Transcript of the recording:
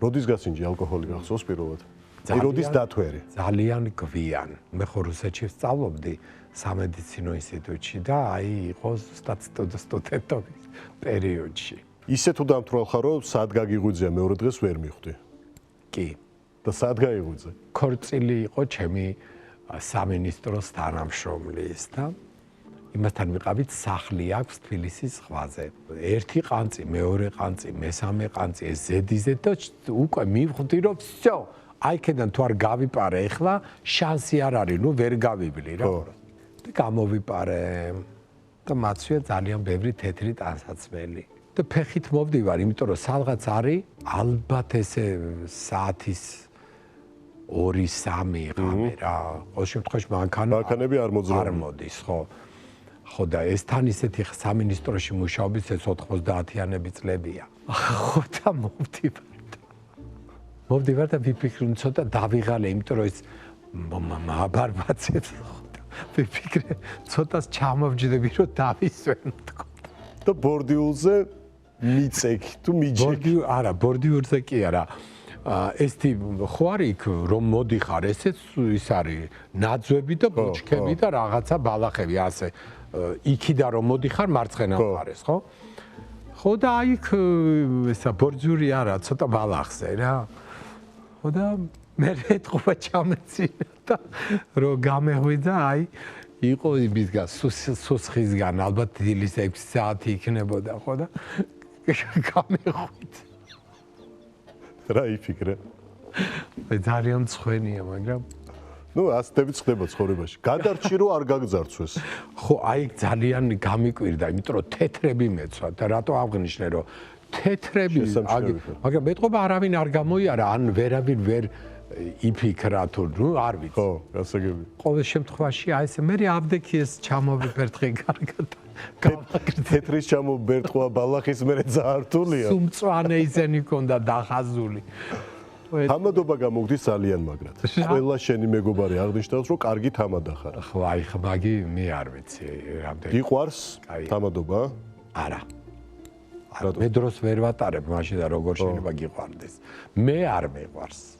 როდის გასინჯი ალკოჰოლი გახსოვს პირველად? აი როდის დათვერი? ძალიან გვიან. მე ხო რუსეთში ვსწავლობდი სამედიცინო ინსტიტუტში და აი იყო სტუდენტობის პერიოდში. ისე თუ დამთვრალ ხარ, რომ სად გაგიღვიძია მეორე დღეს ვერ მიხვდი. კი. და სად გაიღვიძე? ქორწილი იყო ჩემი სამინისტროს თანამშრომლის და იმასთან ვიყავით სახლი აქვს თბილისის ზღვაზე. ერთი ყანწი, მეორე ყანწი, მესამე ყანწი, ეს ზედიზედ და უკვე მივხვდი რომ всё, აი ქედან თუ არ გავიპარე ახლა, შანსი არ არის, ნუ ვერ გავიბლი რა. და გამოვიპარე და მაცვია ძალიან ბევრი თეთრი ტანსაცმელი. და ფეხით მოვდივარ, იმიტომ რომ სადღაც არის ალბათ ესე საათის 2-3 ღამე რა. ყოველ შემთხვევაში მანქანები არ მოდის, ხო. ხო და ეს თან ისეთი სამინისტროში მუშაობის ეს 90-იანები წლებია. ხო და მოვდივარ და ვიფიქრე ცოტა დავიღალე, იმიტომ რომ ეს ბარბაცებს ვიფიქრე ცოტას ჩამოვჯდები რომ დავისვენ თქო. და ბორდიულზე მიწეკი თუ მიჯეკი? არა, ბორდიულზე კი არა. ესეთი ხო არის იქ რომ მოდიხარ, ესეც ის არის ნაძვები და ბუჩქები და რაღაცა ბალახები ასე. იქიდან რომ მოდიხარ მარცხენა მხარეს, ხო? ხო და აი იქ ესა ბორჯური არა, ცოტა ბალახზე რა. ხო და მე ეთყობა ჩამეცინა და რომ გამეღვიძა, აი იყო იმისგან სუსხისგან ალბათ დილის 6 საათი იქნებოდა, ხო და გამეღვიძა. რა იფიქრე? ძალიან მწვენია, მაგრამ ნუ ასეთებიც ხდება ცხოვრებაში. გადარჩი რომ არ გაგძარცვეს. ხო, აი ძალიან გამიკვირდა, იმიტომ რომ თეთრები მეცვა და რატო აღნიშნე რომ თეთრები, მაგრამ მეტყობა არავინ არ გამოიარა, ან ვერავინ ვერ იფიქრა თუ ნუ არ ვიცი. ხო, გასაგები. ყოველ შემთხვევაში აი ესე მე აფდექი ეს ჩამოვიფერთხე კარგად. თეთრის ჩამოვიფერთხვა ბალახის მერე ძართულია. სუმწვანე ისენი ქონდა დახაზული. თამადობა გამოგდის ძალიან მაგრად. ყველა შენი მეგობარი აღნიშნავს რომ კარგი თამადა ხარ. ხო, აი ხმაგი მე არ ვიცი აფდექი. იყვარს თამადობა? არა. მე დროს ვერ ვატარებ მაშინ და როგორ შეიძლება გიყვარდეს. მე არ მეყვარს.